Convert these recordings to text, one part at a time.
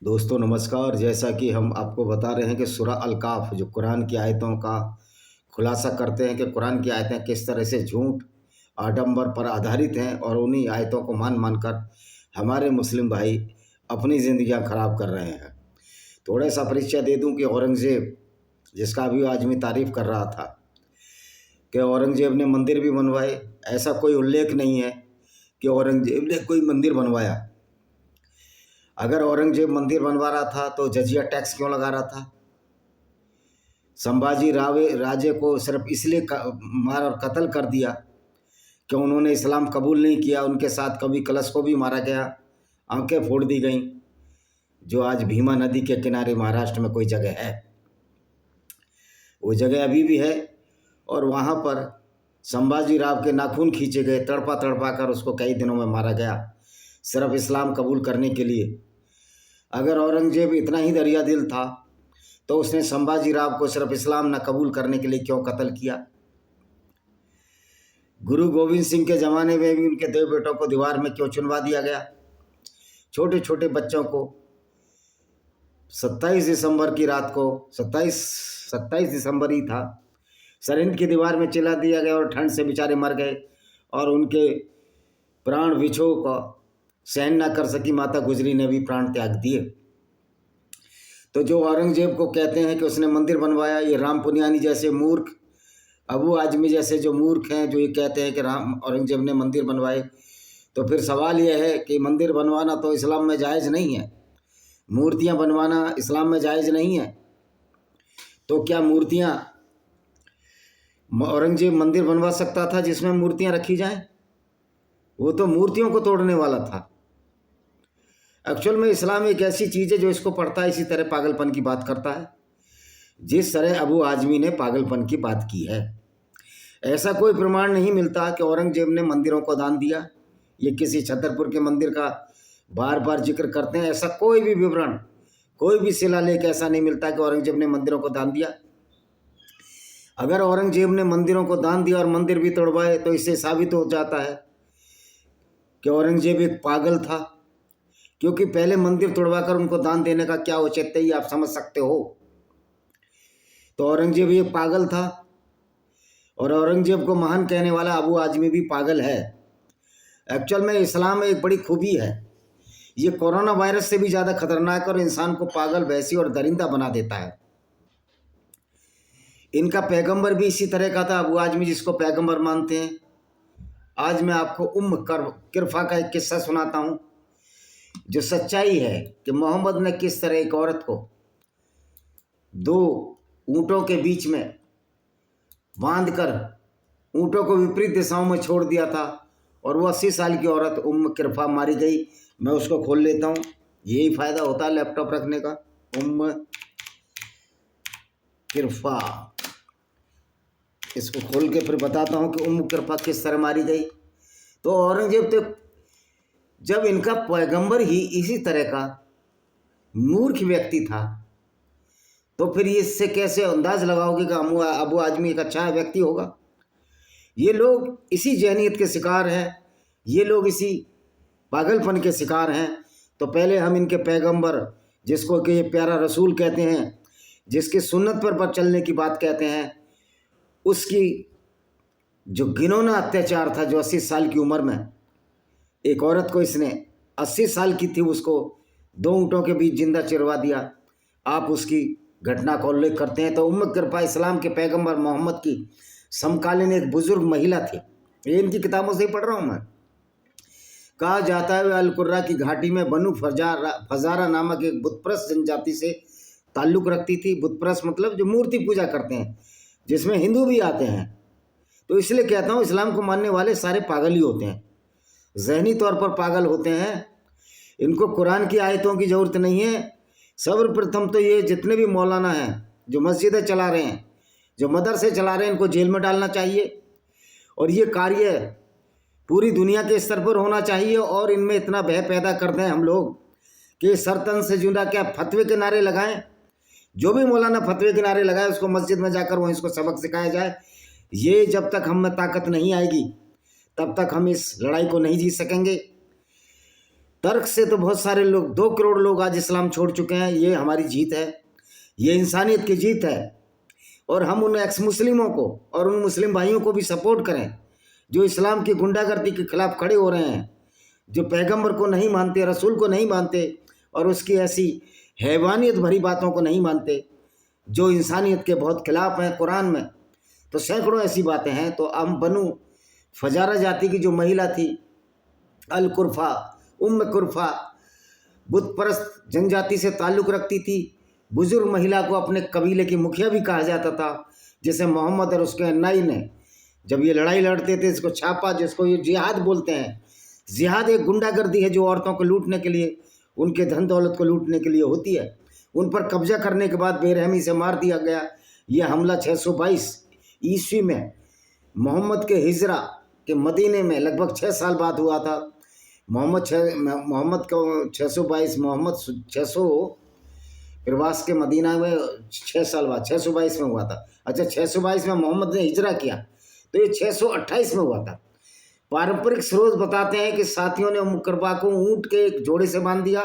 दोस्तों नमस्कार। जैसा कि हम आपको बता रहे हैं कि सूरा अल-काफ जो कुरान की आयतों का खुलासा करते हैं कि कुरान की आयतें किस तरह से झूठ आडंबर पर आधारित हैं और उन्हीं आयतों को मान मान कर हमारे मुस्लिम भाई अपनी ज़िंदगियां ख़राब कर रहे हैं। थोड़ा सा परिचय दे दूं कि औरंगज़ेब, जिसका अभी आज मैं तारीफ़ कर रहा था कि औरंगज़ेब ने मंदिर भी बनवाए, ऐसा कोई उल्लेख नहीं है कि औरंगज़ेब ने कोई मंदिर बनवाया। अगर औरंगज़ेब मंदिर बनवा रहा था तो जजिया टैक्स क्यों लगा रहा था? संभाजी राजे को सिर्फ इसलिए मार और कत्ल कर दिया कि उन्होंने इस्लाम कबूल नहीं किया। उनके साथ कवि कलश को भी मारा गया, आंखें फोड़ दी गईं, जो आज भीमा नदी के किनारे महाराष्ट्र में कोई जगह है, वो जगह अभी भी है। और वहाँ पर संभाजी राव के नाखून खींचे गए, तड़पा तड़पा कर उसको कई दिनों में मारा गया सिर्फ इस्लाम कबूल करने के लिए। अगर औरंगज़ेब इतना ही दरिया दिल था तो उसने संभाजी राव को सिर्फ इस्लाम न कबूल करने के लिए क्यों कत्ल किया? गुरु गोविंद सिंह के ज़माने में भी उनके 2 बेटों को दीवार में क्यों चुनवा दिया गया? छोटे छोटे बच्चों को 27 दिसंबर की रात को 27 दिसंबर ही था, सरहिंद की दीवार में चिल्ला दिया गया और ठंड से बेचारे मर गए और उनके प्राण विछोह को सहन न कर सकी माता गुजरी ने भी प्राण त्याग दिए। तो जो औरंगज़ेब को कहते हैं कि उसने मंदिर बनवाया, ये राम पुनियानी जैसे मूर्ख, अबू आजमी जैसे जो मूर्ख हैं, जो ये कहते हैं कि औरंगज़ेब ने मंदिर बनवाए, तो फिर सवाल यह है कि मंदिर बनवाना तो इस्लाम में जायज़ नहीं है, मूर्तियां बनवाना इस्लाम में जायज़ नहीं है। तो क्या मूर्तियां औरंगज़ेब मंदिर बनवा सकता था जिसमें मूर्तियां रखी जाएं? वो तो मूर्तियों को तोड़ने वाला था। एक्चुअल में इस्लाम एक ऐसी चीज़ है जो इसको पढ़ता है इसी तरह पागलपन की बात करता है, जिस तरह अबू आजमी ने पागलपन की बात की है। ऐसा कोई प्रमाण नहीं मिलता कि औरंगज़ेब ने मंदिरों को दान दिया। ये किसी छतरपुर के मंदिर का बार बार जिक्र करते हैं, ऐसा कोई भी विवरण, कोई भी शिलालेख ऐसा नहीं मिलता कि औरंगज़ेब ने मंदिरों को दान दिया। अगर औरंगज़ेब ने मंदिरों को दान दिया और मंदिर भी तोड़वाए तो इससे साबित हो जाता है कि औरंगज़ेब एक पागल था, क्योंकि पहले मंदिर तोड़वाकर उनको दान देने का क्या औचित्य ही आप समझ सकते हो। तो औरंगज़ेब ये पागल था और औरंगज़ेब को महान कहने वाला अबू आजमी भी पागल है। एक्चुअल में इस्लाम में एक बड़ी खूबी है, ये कोरोना वायरस से भी ज़्यादा खतरनाक और इंसान को पागल, वैसी और दरिंदा बना देता है। इनका पैगंबर भी इसी तरह का था, अबू आजमी जिसको पैगंबर मानते हैं। आज मैं आपको किरफा का एक किस्सा सुनाता हूँ, जो सच्चाई है कि मोहम्मद ने किस तरह एक औरत को 2 ऊँटों के बीच में बांधकर ऊँटों को विपरीत दिशाओं में छोड़ दिया था और वो 80 साल की औरत किरफा मारी गई। मैं उसको खोल लेता हूँ, यही फ़ायदा होता है लैपटॉप रखने का। किरफा, इसको खोल के फिर बताता हूँ कि किरफा किस तरह मारी गई। तो औरंगज़ेब तो जब इनका पैगंबर ही इसी तरह का मूर्ख व्यक्ति था, तो फिर इससे कैसे अंदाज लगाओगे कि अबू आजमी एक अच्छा व्यक्ति होगा? ये लोग इसी जहनीत के शिकार हैं, ये लोग इसी पागलपन के शिकार हैं। तो पहले हम इनके पैगंबर, जिसको कि ये प्यारा रसूल कहते हैं, जिसकी सुन्नत पर चलने की बात कहते हैं, उसकी जो घिनौना अत्याचार था, जो 80 साल की उम्र में एक औरत को इसने 80 साल की थी, उसको 2 ऊँटों के बीच जिंदा चिरवा दिया। आप उसकी घटना का उल्लेख करते हैं। तो किरफा इस्लाम के पैगंबर मोहम्मद की समकालीन एक बुजुर्ग महिला थी। ये इनकी किताबों से ही पढ़ रहा हूँ मैं। कहा जाता है वे अल-कुर्रा की घाटी में बनु फजारा नामक एक बुतप्रस्त जनजाति से ताल्लुक़ रखती थी। बुतप्रस्त मतलब जो मूर्ति पूजा करते हैं, जिसमें हिंदू भी आते हैं। तो इसलिए कहता हूँ इस्लाम को मानने वाले सारे पागल ही होते हैं, ज़हनी तौर पर पागल होते हैं। इनको कुरान की आयतों की ज़रूरत नहीं है। सर्वप्रथम तो ये जितने भी मौलाना हैं जो मस्जिदें चला रहे हैं, जो मदरसे चला रहे हैं, इनको जेल में डालना चाहिए। और ये कार्य पूरी दुनिया के स्तर पर होना चाहिए। और इनमें इतना भय पैदा कर दें हम लोग कि सरतन से जुड़ा क्या फतवे के नारे लगाएं। जो भी मौलाना फतवे के नारे लगाए उसको मस्जिद में जाकर वहीं इसको सबक सिखाया जाए। ये जब तक हम में ताकत नहीं आएगी तब तक हम इस लड़ाई को नहीं जीत सकेंगे। तर्क से तो बहुत सारे लोग, 2 करोड़ लोग आज इस्लाम छोड़ चुके हैं। ये हमारी जीत है, ये इंसानियत की जीत है। और हम उन एक्स मुस्लिमों को और उन मुस्लिम भाइयों को भी सपोर्ट करें जो इस्लाम की गुंडागर्दी के खिलाफ खड़े हो रहे हैं, जो पैगंबर को नहीं मानते, रसूल को नहीं मानते और उसकी ऐसी हैवानियत भरी बातों को नहीं मानते जो इंसानियत के बहुत खिलाफ हैं। कुरान में तो सैकड़ों ऐसी बातें हैं। तो हम बनु फजारा जाति की जो महिला थी, अल कुरफा, उम्म कुरफा, बुत परस्त जनजाति से ताल्लुक़ रखती थी। बुजुर्ग महिला को अपने कबीले की मुखिया भी कहा जाता था, जिसे मोहम्मद और उसके अन्नाई ने जब ये लड़ाई लड़ते थे इसको छापा, जिसको ये जिहाद बोलते हैं। जिहाद एक गुंडागर्दी है जो औरतों को लूटने के लिए, उनके धन दौलत को लूटने के लिए होती है। उन पर कब्जा करने के बाद बेरहमी से मार दिया गया। ये हमला 622 ईस्वी में मोहम्मद के हिजरा के मदीने में लगभग 6 साल बाद हुआ था। मोहम्मद को 622, मोहम्मद 600 प्रवास के मदीना में 6 साल बाद 622 में हुआ था। अच्छा, 622 में मोहम्मद ने हिजरा किया तो ये 628 में हुआ था। पारंपरिक स्रोत बताते हैं कि साथियों ने मुकरबा को ऊँट के एक जोड़े से बांध दिया,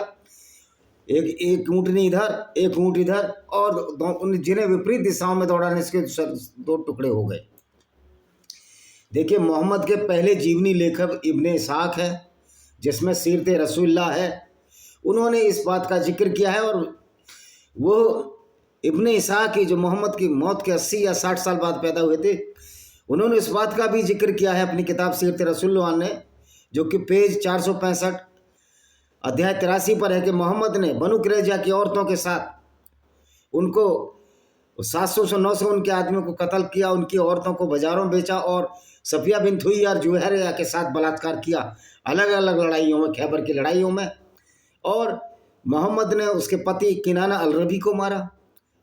एक ऊँटनी इधर एक ऊँट इधर, और जिन्हें विपरीत दिशाओं में दौड़ाने से 2 टुकड़े हो गए। देखिए, मोहम्मद के पहले जीवनी लेखक इब्ने इसाक है, जिसमें सीरत रसूलुल्लाह है। उन्होंने इस बात का जिक्र किया है। और वो इब्ने इसाक की जो मोहम्मद की मौत के 80 या 60 साल बाद पैदा हुए थे, उन्होंने इस बात का भी जिक्र किया है अपनी किताब सीरत रसूलुल्लाह ने, जो कि पेज 465 अध्याय 83 पर है कि मोहम्मद ने बनु कुरैजा की औरतों के साथ उनको 700 से 900 उनके आदमियों को कत्ल किया, उनकी औरतों को बाजारों में बेचा और सफिया बिन हुई और जुहैरिया के साथ बलात्कार किया अलग अलग लड़ाइयों में, खैबर की लड़ाइयों में। और मोहम्मद ने उसके पति किनाना अलरबी को मारा,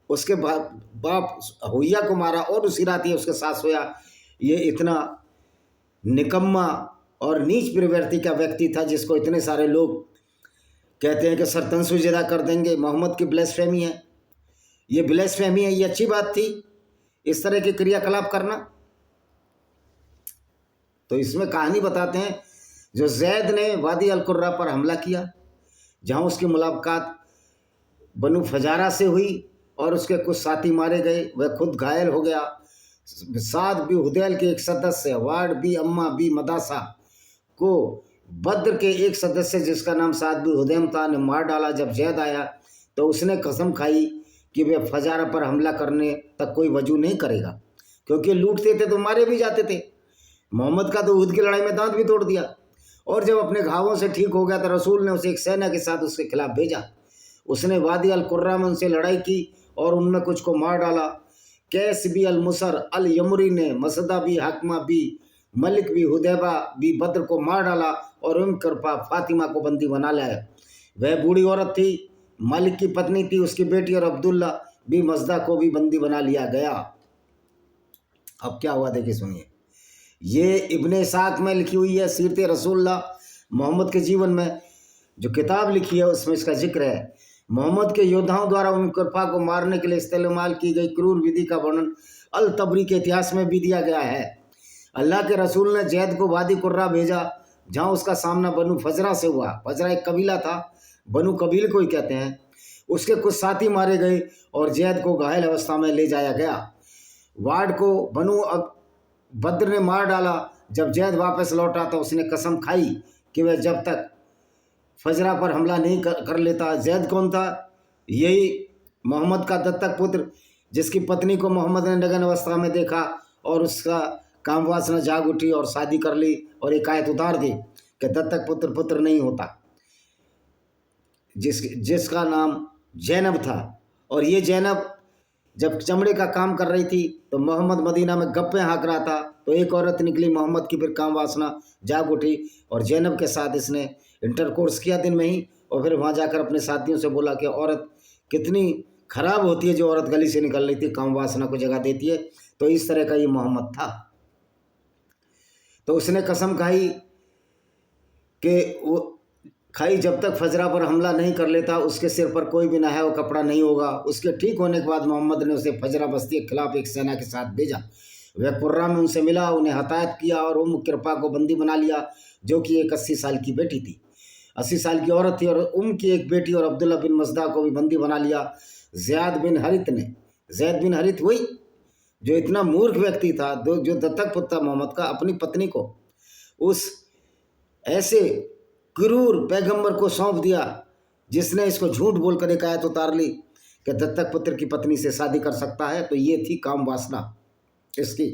उसके बाप हुइया को मारा और उसी रात ही उसके साथ सोया। ये इतना निकम्मा और नीच प्रवृत्ति का व्यक्ति था जिसको इतने सारे लोग कहते हैं कि सरतन सुजदा कर देंगे। मोहम्मद की ब्लेसफेमी है, ये ब्लेसफेमी है। ये अच्छी बात थी इस तरह के क्रियाकलाप करना। तो इसमें कहानी बताते हैं जो जैद ने वादी अल कुर्रा पर हमला किया, जहां उसकी मुलाकात बनु फजारा से हुई और उसके कुछ साथी मारे गए, वह खुद घायल हो गया। साद बी हुदैल के एक सदस्य वार्ड बी अम्मा बी मदासा को बद्र के एक सदस्य जिसका नाम साद बी हुदैम था ने मार डाला। जब जैद आया तो उसने कसम खाई कि वह फजारा पर हमला करने तक कोई वजू नहीं करेगा, क्योंकि लूटते थे तो मारे भी जाते थे। मोहम्मद का तो उहद की लड़ाई में दांत भी तोड़ दिया। और जब अपने घावों से ठीक हो गया तो रसूल ने उसे एक सेना के साथ उसके खिलाफ भेजा। उसने वादी अल कुर्रा में उनसे लड़ाई की और उनमें कुछ को मार डाला। कैस बी अल मुसर अल यमुरी ने मसदा बी हकमा बी मलिक बी हुदैबा बी बद्र को मार डाला और उम करपा फातिमा को बंदी बना लाया। वह बूढ़ी औरत थी, मालिक की पत्नी थी। उसकी बेटी और अब्दुल्ला बी मसदा को भी बंदी बना लिया गया। अब क्या हुआ देखिए, सुनिए। ये इब्ने इसाक में लिखी हुई है सीरत रसूलुल्लाह मोहम्मद के जीवन में जो किताब लिखी है उसमें इसका जिक्र है। मोहम्मद के योद्धाओं द्वारा उम कुरफा को मारने के लिए इस्तेमाल की गई क्रूर विधि का वर्णन अल तबरी के इतिहास में भी दिया गया है। अल्लाह के रसूल ने जैद को वादी कुर्रा भेजा, जहाँ उसका सामना बनु फजरा से हुआ। फजरा एक कबीला था, बनु कबीले को ही कहते हैं। उसके कुछ साथी मारे गए और जैद को घायल अवस्था में ले जाया गया। वार्ड को बनु बद्र ने मार डाला। जब जैद वापस लौटा तो उसने कसम खाई कि वह जब तक फजरा पर हमला नहीं कर लेता। जैद कौन था? यही मोहम्मद का दत्तक पुत्र, जिसकी पत्नी को मोहम्मद ने नग्न अवस्था में देखा और उसका काम वासना जाग उठी और शादी कर ली और एक आयत उतार दी कि दत्तक पुत्र नहीं होता, जिसका नाम जैनब था। और ये जैनब जब चमड़े का काम कर रही थी तो मोहम्मद मदीना में गप्पे हाँक रहा था, तो एक औरत निकली मोहम्मद की, फिर काम वासना जाग उठी और जैनब के साथ इसने इंटरकोर्स किया दिन में ही। और फिर वहाँ जाकर अपने साथियों से बोला कि औरत कितनी खराब होती है जो औरत गली से निकल रही थी, काम वासना को जगह देती है। तो इस तरह का ये मोहम्मद था। तो उसने कसम खाई कि वो जब तक फजरा पर हमला नहीं कर लेता उसके सिर पर कोई भी नहाया हुआ कपड़ा नहीं होगा। उसके ठीक होने के बाद मोहम्मद ने उसे फजरा बस्ती के खिलाफ एक सेना के साथ भेजा। वह कुर्रा में उनसे मिला, उन्हें हतायत किया और उम्म कुरफा को बंदी बना लिया, जो कि एक 80 साल की बेटी थी। 80 साल की औरत थी और की एक बेटी और अब्दुल्ला बिन मसदा को भी बंदी बना लिया। ज़ियाद बिन हरित ने, ज़ैद बिन हरित वही जो इतना मूर्ख व्यक्ति था, जो दत्तक पुत्र था मोहम्मद का, अपनी पत्नी को उस ऐसे क्रूर पैगंबर को सौंप दिया जिसने इसको झूठ बोलकर एक आयत उतार ली कि दत्तक पुत्र की पत्नी से शादी कर सकता है। तो ये थी काम वासना इसकी।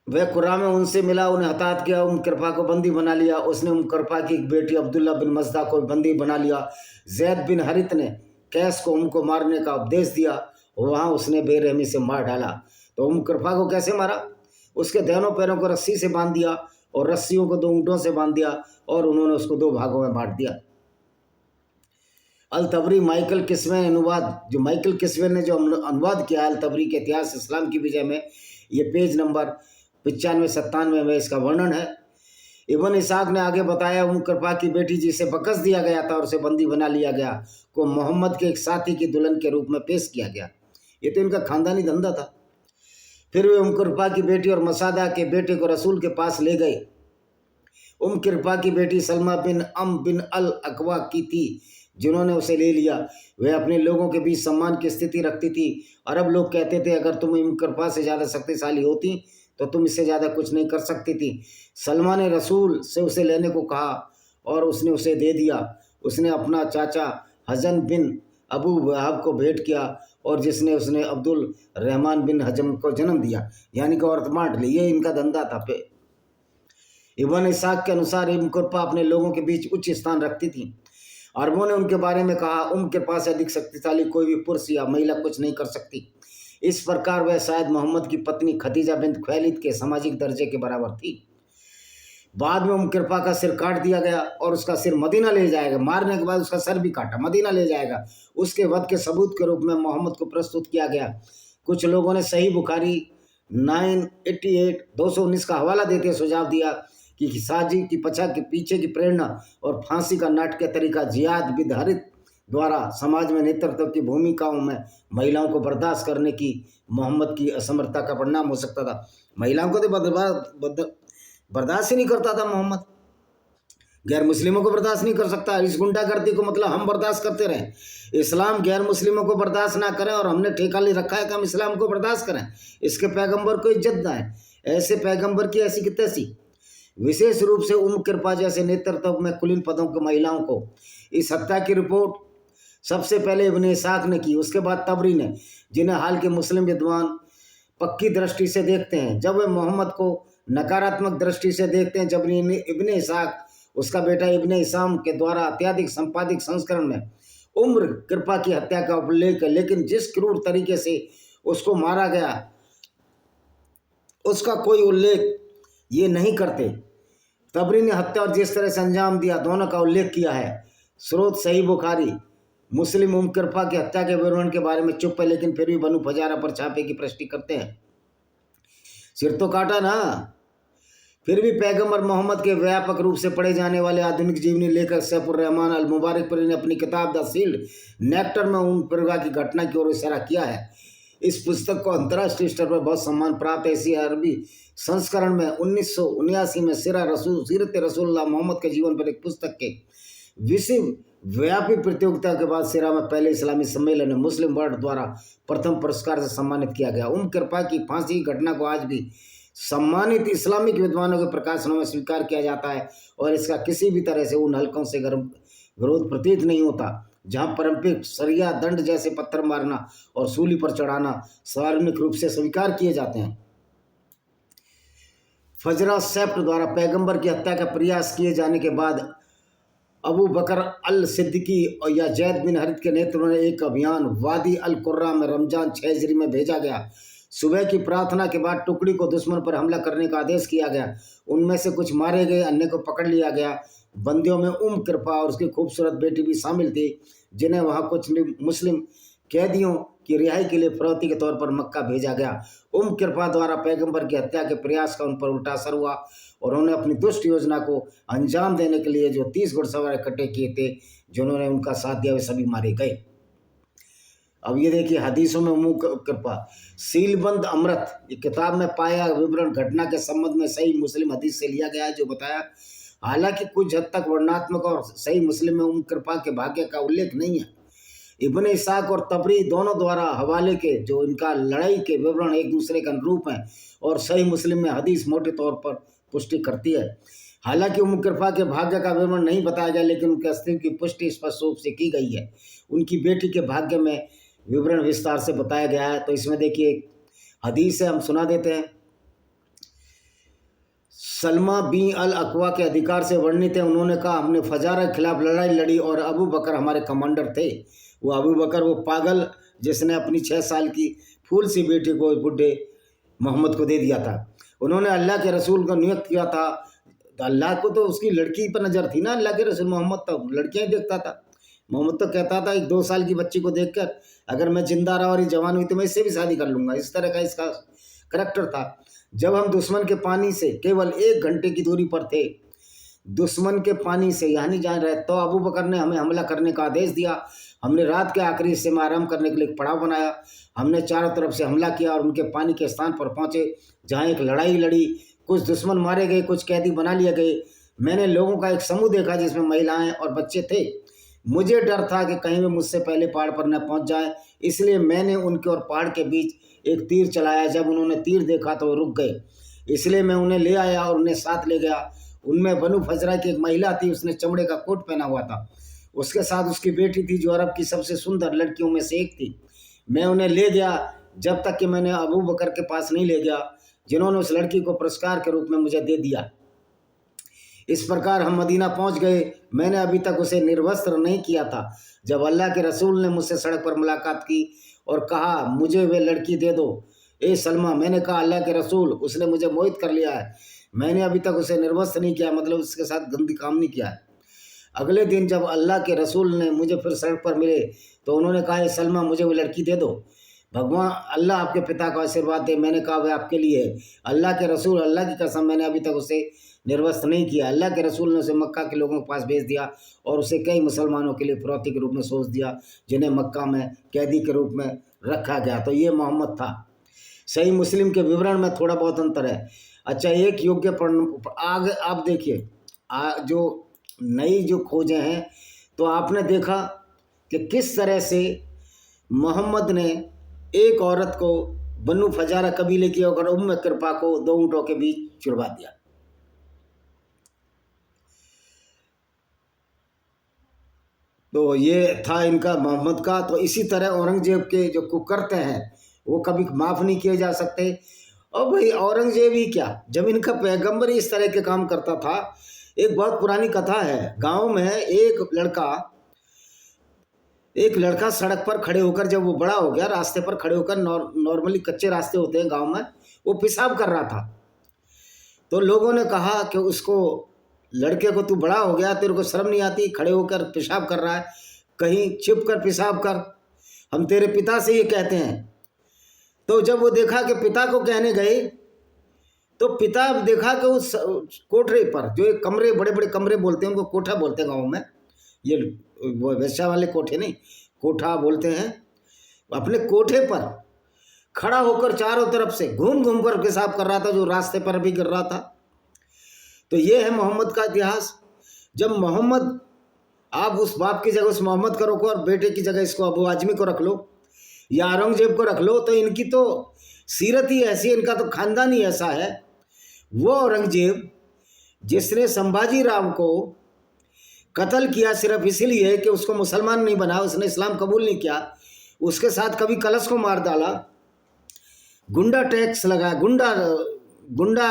वह कुरान में उनसे मिला, उन्हें हताहत किया, किरपा को बंदी बना लिया। उसने किरपा की एक बेटी अब्दुल्ला बिन मसदा को बंदी बना लिया। ज़ैद बिन हरित ने कैस को उनको मारने का उपदेश दिया, वहाँ उसने बेरहमी से मार डाला। तो किरपा को कैसे मारा? उसके दोनों पैरों को रस्सी से बांध दिया और रस्सियों को 2 ऊँटों से बांध दिया और उन्होंने उसको 2 भागों में बांट दिया। अल तबरी माइकल किस्वे अनुवाद, जो माइकल किस्वे ने जो अनुवाद किया अल तबरी के इतिहास इस्लाम की विजय में, ये पेज नंबर 95-97 में इसका वर्णन है। इब्न इसाक ने आगे बताया, किरपा की बेटी जिसे बकस दिया गया था और उसे बंदी बना लिया गया को मोहम्मद के एक साथी की दुल्हन के रूप में पेश किया गया। ये तो इनका खानदानी धंधा था। फिर वे किरपा की बेटी और मसादा के बेटे को रसूल के पास ले गए। किरपा की बेटी सलमा बिन अल अकवा की थी जिन्होंने उसे ले लिया। वह अपने लोगों के बीच सम्मान की स्थिति रखती थी। अरब लोग कहते थे, अगर तुम किरपा से ज़्यादा शक्तिशाली होती तो तुम इससे ज़्यादा कुछ नहीं कर सकती थी। सलमा ने रसूल से उसे लेने को कहा और उसने उसे दे दिया। उसने अपना चाचा हजन बिन अबू वहाब को भेंट किया और जिसने उसने अब्दुल रहमान बिन हजम को जन्म दिया, यानी कि औरत बांट ली। ये इनका धंधा था। इब्न इसाक के अनुसार किरपा अपने लोगों के बीच उच्च स्थान रखती थी। अरबों ने उनके बारे में कहा, के पास अधिक शक्तिशाली कोई भी पुरुष या महिला कुछ नहीं कर सकती। इस प्रकार वह शायद मोहम्मद की पत्नी खदीजा बिन्त खुवैलिद के सामाजिक दर्जे के बराबर थी। बाद में किरपा का सिर काट दिया गया और उसका सिर मदीना ले जाएगा। मारने के बाद उसका सर भी काटा, मदीना ले जाएगा। उसके वध के सबूत के रूप में मोहम्मद को प्रस्तुत किया गया। कुछ लोगों ने सही बुखारी 988-219 का हवाला देते सुझाव दिया कि साजिश की पीछे की प्रेरणा और फांसी का नाटकीय तरीका ज़ियाद बिन हरित द्वारा समाज में नेतृत्व की भूमिकाओं में महिलाओं को बर्दाश्त करने की मोहम्मद की असमर्थता का परिणाम हो सकता था। महिलाओं को तो बर्दाश्त ही नहीं करता था मोहम्मद। गैर मुस्लिमों को बर्दाश्त नहीं कर सकता। इस गुंडागर्दी को मतलब हम बर्दाश्त करते रहें। इस्लाम गैर मुस्लिमों को बर्दाश्त ना करें और हमने ठेका ले रखा है कि हम इस्लाम को बर्दाश्त करें, इसके पैगंबर को इज्जत दें। ऐसे पैगंबर की ऐसी की तैसी। विशेष रूप से किरपा जैसे नेतृत्व में कुलीन पदों की महिलाओं को इस हत्या की रिपोर्ट सबसे पहले इब्न इसाक ने की, उसके बाद तबरी ने, जिन्हें हाल के मुस्लिम विद्वान पक्की दृष्टि से देखते हैं। जब वे मोहम्मद को नकारात्मक दृष्टि से देखते हैं, जब इब्न इसाक उसका बेटा इब्न इसाम के द्वारा अत्यधिक संपादित संस्करण में किरपा की हत्या का उल्लेख है, लेकिन जिस क्रूर तरीके से उसको मारा गया उसका कोई उल्लेख ये नहीं करते। तबरी ने हत्या और जिस तरह से अंजाम दिया दोनों का उल्लेख किया है। स्रोत सही बुखारी। मुस्लिम किरपा की हत्या के विवरण के बारे में चुप है, लेकिन फिर भी बनु फजारा पर छापे की पुष्टि करते हैं। सिर तो काटा ना। फिर भी पैगंबर मोहम्मद के व्यापक रूप से पढ़े जाने वाले आधुनिक जीवनी लेखक सैफुर रहमान अल मुबारकपुरी ने अपनी किताब द सील्ड नेक्टर में परिवार की घटना की ओर इशारा किया है। इस पुस्तक को अंतर्राष्ट्रीय स्तर पर बहुत सम्मान प्राप्त है। इसी अरबी संस्करण में 1979 में सीरत रसूलुल्लाह मोहम्मद के जीवन पर एक पुस्तक के विश्व व्यापी प्रतियोगिता के बाद सिरा में पहले इस्लामी सम्मेलन में मुस्लिम वर्ल्ड द्वारा प्रथम पुरस्कार से सम्मानित किया गया। किरपा की फांसी की घटना को आज भी सम्मानित इस्लामिक विद्वानों के प्रकाशनों में स्वीकार किया जाता है और इसका किसी भी तरह से उन हलकों से विरोध प्रतीत नहीं होता जहां पारंपरिक सरिया दंड जैसे पत्थर मारना और सूली पर चढ़ाना सार्वजनिक रूप से स्वीकार किए जाते हैं। फजरा सेप्ट द्वारा पैगंबर की हत्या का प्रयास किए जाने के बाद अबू बकर अल सिद्दीकी या जैद बिन हरित के नेतृत्व में एक अभियान वादी अल कुर्रा में रमजान 6 हिजरी में भेजा गया। सुबह की प्रार्थना के बाद टुकड़ी को दुश्मन पर हमला करने का आदेश किया गया। उनमें से कुछ मारे गए, अन्य को पकड़ लिया गया। बंदियों में किरपा और उसकी खूबसूरत बेटी भी शामिल थी, जिन्हें वहां कुछ मुस्लिम कैदियों की रिहाई के लिए फरौती के तौर पर मक्का भेजा गया। किरपा द्वारा पैगंबर की हत्या के प्रयास का उन पर उल्टा असर हुआ और उन्होंने अपनी दुष्ट योजना को अंजाम देने के लिए जो 30 घुड़सवार इकट्ठे किए थे, जिन्होंने उनका साथ दिया, वे सभी मारे गए। अब ये देखिए हदीसों में किरपा सीलबंद अमृत, ये किताब में पाया विवरण घटना के संबंध में सही मुस्लिम हदीस से लिया गया है, जो बताया हालांकि कुछ हद तक वर्णनात्मक और सही मुस्लिम में कृपा के भाग्य का उल्लेख नहीं है। इब्ने इसाक और तबरी दोनों द्वारा हवाले के जो इनका लड़ाई के विवरण एक दूसरे के अनुरूप हैं और सही मुस्लिम में हदीस मोटे तौर पर पुष्टि करती है। हालांकि कृपा के भाग्य का विवरण नहीं बताया गया, लेकिन उनके अस्तित्व की पुष्टि स्पष्ट रूप से की गई है। उनकी बेटी के भाग्य में विवरण विस्तार से बताया गया है। तो इसमें देखिए एक हदीस है, हम सुना देते हैं। सलमा बिन अल अकवा के अधिकार से वर्णित है, उन्होंने कहा, हमने फजारा के खिलाफ लड़ाई लड़ी और अबू बकर हमारे कमांडर थे। वो अबू बकर वो पागल जिसने अपनी 6 साल की फूल सी बेटी को बुढ़े मोहम्मद को दे दिया था। उन्होंने अल्लाह के रसूल को नियुक्त किया था। अल्लाह को तो उसकी लड़की पर नज़र थी ना, अल्लाह के रसूल मोहम्मद तो लड़कियाँ ही देखता था। मोहम्मद तो कहता था एक 2 साल की बच्ची को देखकर अगर मैं जिंदा रहा और ये जवान हुई तो मैं इससे भी शादी कर लूँगा। इस तरह का इसका करैक्टर था। जब हम दुश्मन के पानी से केवल 1 घंटे की दूरी पर थे, दुश्मन के पानी से यानी जान रहे, तो अबू बकर ने हमें हमला करने का आदेश दिया। हमने रात के आखिरी हिस्से में आराम करने के लिए एक पड़ाव बनाया। हमने चारों तरफ से हमला किया और उनके पानी के स्थान पर पहुंचे जहां एक लड़ाई लड़ी। कुछ दुश्मन मारे गए, कुछ कैदी बना लिए गए। मैंने लोगों का एक समूह देखा जिसमें महिलाएं और बच्चे थे। मुझे डर था कि कहीं वे मुझसे पहले पहाड़ पर न पहुंच जाए, इसलिए मैंने उनके और पहाड़ के बीच एक तीर चलाया। जब उन्होंने तीर देखा तो वो रुक गए, इसलिए मैं उन्हें ले आया और उन्हें साथ ले गया। उनमें बनु फजरा की एक महिला थी, उसने चमड़े का कोट पहना हुआ था। उसके साथ उसकी बेटी थी जो अरब की सबसे सुंदर लड़कियों में से एक थी। मैं उन्हें ले गया जब तक कि मैंने अबू बकर के पास नहीं ले गया, जिन्होंने उस लड़की को पुरस्कार के रूप में मुझे दे दिया। इस प्रकार हम मदीना पहुंच गए। मैंने अभी तक उसे निर्वस्त्र नहीं किया था जब अल्लाह के रसूल ने मुझसे सड़क पर मुलाकात की और कहा, मुझे वे लड़की दे दो ए सलमा। मैंने कहा, अल्लाह के रसूल, उसने मुझे मोहित कर लिया है। मैंने अभी तक उसे निर्वस्त्र नहीं किया, मतलब उसके साथ गंदी काम नहीं किया है। अगले दिन जब अल्लाह के रसूल ने मुझे फिर सड़क पर मिले तो उन्होंने कहा, सलमा मुझे वो लड़की दे दो, भगवान अल्लाह आपके पिता का आशीर्वाद दे। मैंने कहा, वह आपके लिए है। अल्लाह के रसूल, अल्लाह की कसम, मैंने अभी तक उसे निर्वस्त्र नहीं किया। अल्लाह के रसूल ने उसे मक्का के लोगों के पास भेज दिया और उसे कई मुसलमानों के लिए फिरौती के रूप में सोच दिया, जिन्हें मक्का में कैदी के रूप में रखा गया। तो ये मोहम्मद था। सही मुस्लिम के विवरण में थोड़ा बहुत अंतर है। अच्छा, एक योग्य आगे आप देखिए जो नई जो खोजें हैं, तो आपने देखा कि किस तरह से मोहम्मद ने एक औरत को बनु फजारा कबीले की और उम्मे कृपा को 2 ऊँटों के बीच छुड़वा दिया। तो ये था इनका मोहम्मद का। तो इसी तरह औरंगजेब के जो कुकर्ते हैं वो कभी माफ़ नहीं किए जा सकते। और भाई औरंगजेब ही क्या, जब इनका पैगंबर इस तरह के काम करता था। एक बहुत पुरानी कथा है, गांव में एक लड़का सड़क पर खड़े होकर, जब वो बड़ा हो गया, रास्ते पर खड़े होकर, नॉर्मली कच्चे रास्ते होते हैं गांव में, वो पेशाब कर रहा था। तो लोगों ने कहा कि उसको, लड़के को, तू बड़ा हो गया, तेरे को शर्म नहीं आती, खड़े होकर पेशाब कर रहा है, कहीं छिप कर पेशाब कर, हम तेरे पिता से ये कहते हैं। तो जब वो देखा कि पिता को कहने गए, तो पिता देखा कि उस कोठरे पर, जो एक कमरे, बड़े बड़े कमरे बोलते हैं उनको कोठा बोलते हैं गाँव में, ये वो वैसा वाले कोठे नहीं, कोठा बोलते हैं। अपने कोठे पर खड़ा होकर चारों तरफ से घूम घूम कर पेशाब कर रहा था, जो रास्ते पर भी गिर रहा था। तो ये है मोहम्मद का इतिहास। जब मोहम्मद, आप उस बाप की जगह उस मोहम्मद को रखो और बेटे की जगह इसको अबू आजमी को रख लो या औरंगजेब को रख लो, तो इनकी तो सीरत ही ऐसी, इनका तो खानदान ही ऐसा है। वो औरंगजेब जिसने संभाजी राव को कत्ल किया सिर्फ इसलिए कि उसको मुसलमान नहीं बना, उसने इस्लाम कबूल नहीं किया, उसके साथ कभी कलश को मार डाला, गुंडा टैक्स लगाया, गुंडा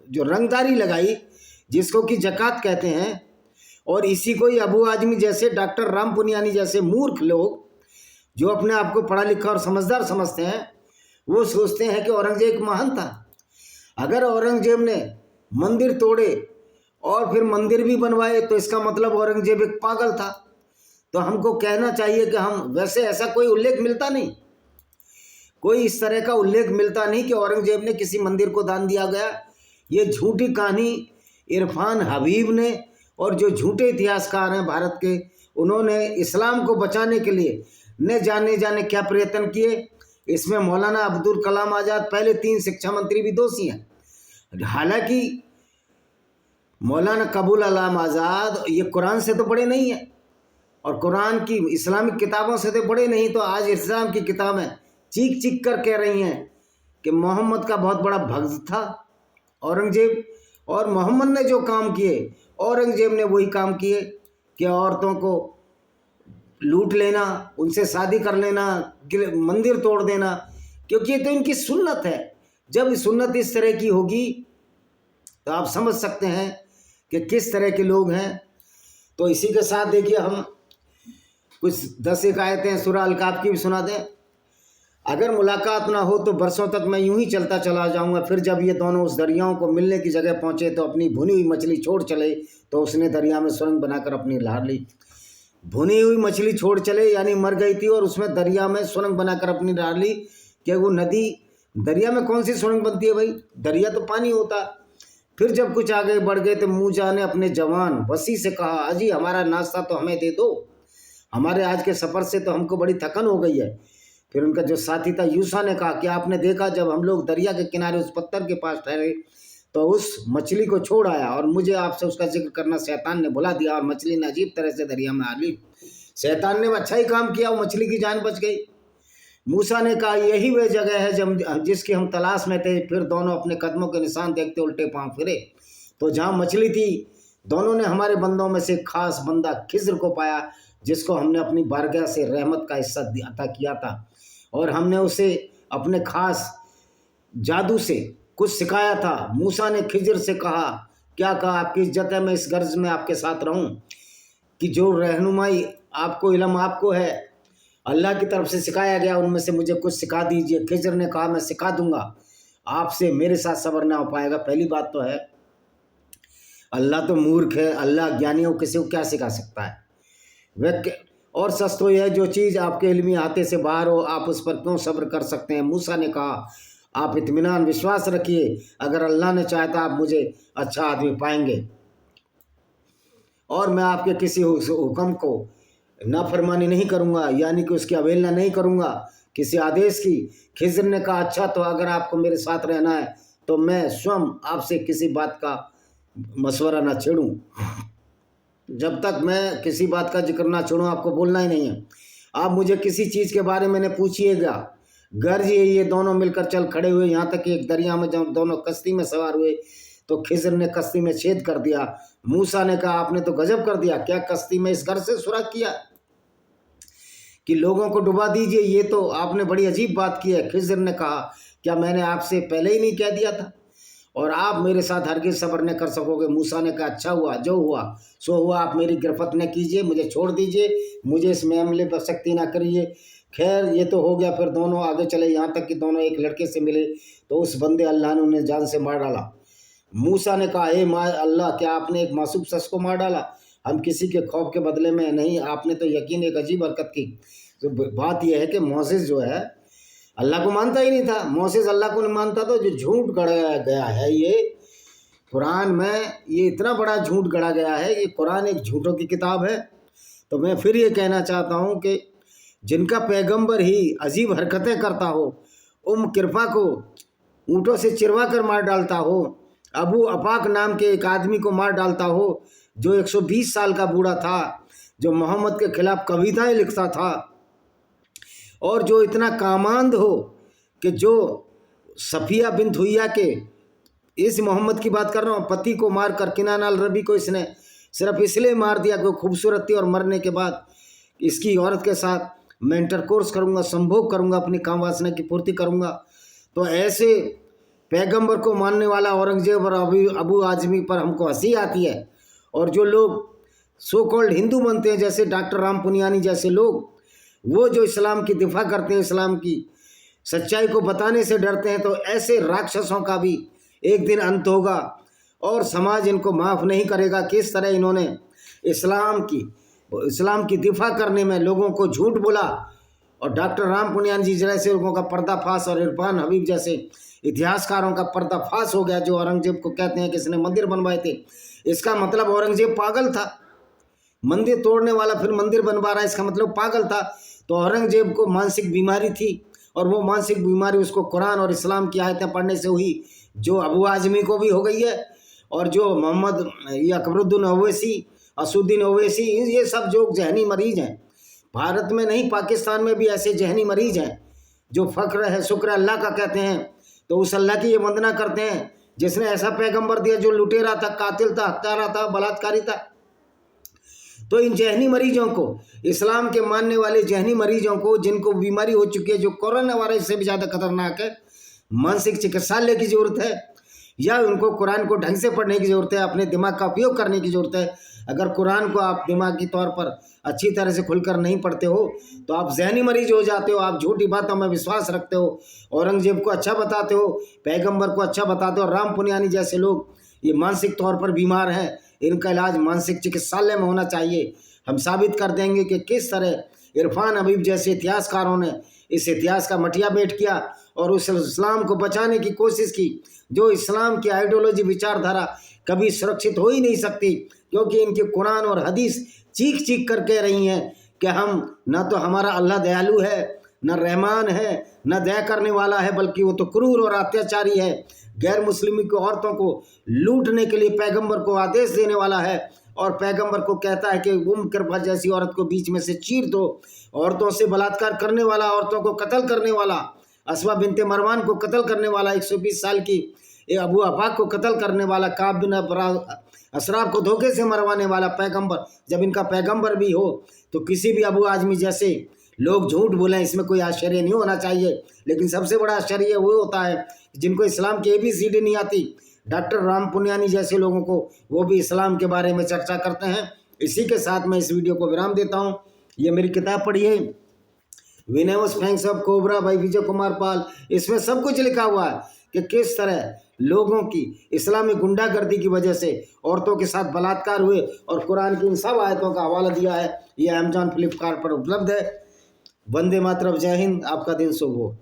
जो रंगदारी लगाई जिसको कि जकात कहते हैं, और इसी को ही अबू आजमी जैसे, डॉक्टर राम पुनियानी जैसे मूर्ख लोग जो अपने आप को पढ़ा लिखा और समझदार समझते हैं, वो सोचते हैं कि औरंगजेब एक महान था। अगर औरंगजेब ने मंदिर तोड़े और फिर मंदिर भी बनवाए तो इसका मतलब औरंगजेब एक पागल था। तो हमको कहना चाहिए कि हम, वैसे ऐसा कोई उल्लेख मिलता नहीं, कोई इस तरह का उल्लेख मिलता नहीं कि औरंगजेब ने किसी मंदिर को दान दिया गया। ये झूठी कहानी इरफान हबीब ने और जो झूठे इतिहासकार हैं भारत के, उन्होंने इस्लाम को बचाने के लिए न जाने क्या प्रयत्न किए। इसमें मौलाना अब्दुल कलाम आज़ाद, पहले 3 शिक्षा मंत्री भी दोषी हैं। हालांकि मौलाना कबूल अलाम आज़ाद ये कुरान से तो पढ़े नहीं है और कुरान की इस्लामिक किताबों से तो पढ़े नहीं, तो आज इस्लाम की किताबें चीख चीख कर कह रही हैं कि मोहम्मद का बहुत बड़ा भक्त था औरंगजेब, और मोहम्मद ने जो काम किए औरंगजेब ने वही काम किए कि औरतों को लूट लेना, उनसे शादी कर लेना, मंदिर तोड़ देना, क्योंकि ये तो इनकी सुन्नत है। जब सुन्नत इस तरह की होगी तो आप समझ सकते हैं कि किस तरह के लोग हैं। तो इसी के साथ देखिए हम कुछ 10 एक आयतें सूरह अल-कहफ की भी सुना दें। अगर मुलाकात ना हो तो बरसों तक मैं यूं ही चलता चला जाऊंगा, फिर जब ये दोनों उस दरियाओं को मिलने की जगह पहुंचे तो अपनी भुनी हुई मछली छोड़ चले, तो उसने दरिया में सुरंग बनाकर अपनी लहर ली। भुनी हुई मछली छोड़ चले यानी मर गई थी और उसमें दरिया में सुरंग बनाकर अपनी लहर ली। क्या वो नदी, दरिया में कौन सी सुरंग बनती है भाई, दरिया तो पानी होता। फिर जब कुछ आगे बढ़ गए तो मूसा ने अपने जवान वसी से कहा, अजी हमारा नाश्ता तो हमें दे दो, हमारे आज के सफ़र से तो हमको बड़ी थकन हो गई है। फिर उनका जो साथी था यूसा ने कहा कि आपने देखा जब हम लोग दरिया के किनारे उस पत्थर के पास ठहरे तो उस मछली को छोड़ आया और मुझे आपसे उसका जिक्र करना शैतान ने बुला दिया और मछली ने अजीब तरह से दरिया में आ ली। शैतान ने अच्छा ही काम किया, वो मछली की जान बच गई। मूसा ने कहा यही वह जगह है जब जिसकी हम तलाश में थे। फिर दोनों अपने कदमों के निशान देखते उल्टे पांव फिरे तो जहाँ मछली थी दोनों ने हमारे बंदों में से खास बंदा खिज्र को पाया, जिसको हमने अपनी बारगाह से रहमत का हिस्सा अता किया था और हमने उसे अपने खास जादू से कुछ सिखाया था। मूसा ने खिज्र से कहा, क्या कहा, आपकी इज्जत है, मैं इस गर्ज में आपके साथ रहूं कि जो रहनुमाई आपको इल्म आपको है अल्लाह की तरफ से सिखाया गया उनमें से मुझे कुछ सिखा दीजिए। खिज्र ने कहा मैं सिखा दूंगा, आपसे मेरे साथ सब्र ना हो पाएगा। पहली बात तो है अल्लाह तो मूर्ख है, अल्लाह ज्ञानी हो, किसी को क्या सिखा सकता है वह। और सच तो यह जो चीज़ आपके इल्मी हाथे से बाहर हो आप उस पर क्यों सब्र कर सकते हैं। मूसा ने कहा आप इत्मीनान विश्वास रखिए, अगर अल्लाह ने चाहा तो आप मुझे अच्छा आदमी पाएंगे और मैं आपके किसी हुक्म को नाफरमानी नहीं करूँगा, यानी कि उसकी अवहेलना नहीं करूँगा किसी आदेश की। खिज्र ने कहा अच्छा तो अगर आपको मेरे साथ रहना है तो मैं स्वयं आपसे किसी बात का मशवरा ना छेड़ूं, जब तक मैं किसी बात का जिक्र ना छोड़ूं आपको बोलना ही नहीं है। आप मुझे किसी चीज़ के बारे में पूछिएगा। गर्ज ये दोनों मिलकर चल खड़े हुए, यहाँ तक कि एक दरिया में जब दोनों कश्ती में सवार हुए तो खिज्र ने कश्ती में छेद कर दिया। मूसा ने कहा आपने तो गजब कर दिया, क्या कश्ती में इस घर से सुराख किया कि लोगों को डुबा दीजिए, ये तो आपने बड़ी अजीब बात की है। खिज्र ने कहा क्या मैंने आपसे पहले ही नहीं कह दिया था और आप मेरे साथ हरगिज़ सब्र न कर सकोगे। मूसा ने कहा अच्छा हुआ, जो हुआ सो हुआ, आप मेरी गिरफ्त न कीजिए, मुझे छोड़ दीजिए, मुझे इस मामले पर सख्ती ना करिए। खैर ये तो हो गया। फिर दोनों आगे चले, यहाँ तक कि दोनों एक लड़के से मिले तो उस बंदे अल्लाह ने उन्हें जान से मार डाला। मूसा ने कहा हे अल्लाह, क्या आपने एक मासूम शख्स को मार डाला? हम किसी के खौफ के बदले में नहीं, आपने तो यकीन एक अजीब हरकत की। तो बात यह है कि मोसेस जो है अल्लाह को मानता ही नहीं था। मोसेस अल्लाह को नहीं मानता, तो जो झूठ गढ़ा गया है ये कुरान में, ये इतना बड़ा झूठ गढ़ा गया है। ये कुरान एक झूठों की किताब है। तो मैं फिर ये कहना चाहता हूँ कि जिनका पैगंबर ही अजीब हरकतें करता हो, किरपा को ऊँटों से चिरवा कर मार डालता हो, अबू अपाक नाम के एक आदमी को मार डालता हो जो 120 साल का बूढ़ा था, जो मोहम्मद के खिलाफ कविताएं लिखता था, और जो इतना कामांध हो कि जो सफ़िया बिन्त हुइया के, इस मोहम्मद की बात कर रहा हूँ, पति को मार कर किनान अल रबी को इसने सिर्फ इसलिए मार दिया कि वो खूबसूरत थी और मरने के बाद इसकी औरत के साथ मैं इंटरकोर्स करूँगा, संभोग करूँगा, अपनी काम वासना की पूर्ति करूँगा। तो ऐसे पैगंबर को मानने वाला औरंगजेब और अबू आजमी पर हमको हंसी आती है। और जो लोग सो कॉल्ड हिंदू बनते हैं जैसे डॉक्टर राम पुनियानी जैसे लोग, वो जो इस्लाम की दिफा करते हैं, इस्लाम की सच्चाई को बताने से डरते हैं, तो ऐसे राक्षसों का भी एक दिन अंत होगा और समाज इनको माफ़ नहीं करेगा। किस तरह इन्होंने इस्लाम की दिफा करने में लोगों को झूठ बोला और डॉक्टर राम पुनियानी जी जैसे लोगों का पर्दाफाश और इरफान हबीब जैसे इतिहासकारों का पर्दाफाश हो गया, जो औरंगजेब को कहते हैं कि इसने मंदिर बनवाए थे। इसका मतलब औरंगजेब पागल था, मंदिर तोड़ने वाला फिर मंदिर बनवा रहा है, इसका मतलब पागल था। तो औरंगजेब को मानसिक बीमारी थी और वो मानसिक बीमारी उसको कुरान और इस्लाम की आयतें पढ़ने से हुई, जो अबू आजमी को भी हो गई है और जो मोहम्मद ये अकबरुद्दीन ओवैसी, असुद्दीन ओवैसी, ये सब जो जहनी मरीज हैं, भारत में नहीं पाकिस्तान में भी ऐसे जहनी मरीज हैं जो फ़क्र है शुक्र अल्लाह का कहते हैं। तो उस अल्लाह की ये वंदना करते हैं जिसने ऐसा पैगंबर दिया जो लुटेरा था, कातिल था, हत्यारा था, बलात्कारी था। तो इन जहनी मरीजों को, इस्लाम के मानने वाले जहनी मरीजों को, जिनको बीमारी हो चुकी है जो कोरोना वायरस से भी ज़्यादा खतरनाक है, मानसिक चिकित्सालय की ज़रूरत है, या उनको कुरान को ढंग से पढ़ने की ज़रूरत है, अपने दिमाग का उपयोग करने की ज़रूरत है। अगर कुरान को आप दिमागी तौर पर अच्छी तरह से खुलकर नहीं पढ़ते हो तो आप जहनी मरीज हो जाते हो, आप झूठी बातों में विश्वास रखते हो, औरंगजेब को अच्छा बताते हो, पैगंबर को अच्छा बताते हो। राम पुनियानी जैसे लोग ये मानसिक तौर पर बीमार हैं, इनका इलाज मानसिक चिकित्सालय में होना चाहिए। हम साबित कर देंगे कि किस तरह इरफान हबीब जैसे इतिहासकारों ने इस इतिहास का मटिया मेट किया और उस इस्लाम को बचाने की कोशिश की। जो इस्लाम की आइडियोलॉजी, विचारधारा कभी सुरक्षित हो ही नहीं सकती, क्योंकि इनके कुरान और हदीस चीख चीख कर कह रही हैं कि हम न तो हमारा अल्लाह दयालु है, न रहमान है, न दया करने वाला है, बल्कि वो तो क्रूर और अत्याचारी है। गैर मुस्लिम की औरतों को लूटने के लिए पैगंबर को आदेश देने वाला है और पैगंबर को कहता है कि उम्म कुरैश जैसी औरत को बीच में से चीर दो। औरतों से बलात्कार करने वाला, औरतों को कत्ल करने वाला, अस्मा बिनते मरवान को कत्ल करने वाला, 120 साल की अबू अफाक को कत्ल करने वाला, काब बिन अशराफ को धोखे से मरवाने वाला पैगंबर, जब इनका पैगंबर भी हो तो किसी भी अबू आजमी जैसे लोग झूठ बोलें, इसमें कोई आश्चर्य नहीं होना चाहिए। लेकिन सबसे बड़ा आश्चर्य वो होता है जिनको इस्लाम की ABCD नहीं आती। डॉक्टर राम पुनियानी जैसे लोगों को वो भी इस्लाम के बारे में चर्चा करते हैं। इसी के साथ मैं इस वीडियो को विराम देता हूँ। ये मेरी किताब पढ़िए, विनेवस fangs of cobra by Vijay Kumar Pal. इसमें सब कुछ लिखा हुआ है कि किस तरह लोगों की इस्लामी गुंडागर्दी की वजह से औरतों के साथ बलात्कार हुए, और कुरान की इन सब आयतों का हवाला दिया है। ये अमेजॉन, फ्लिपकार्ट पर उपलब्ध है। वंदे मातरम, जय हिंद, आपका दिन शुभ हो।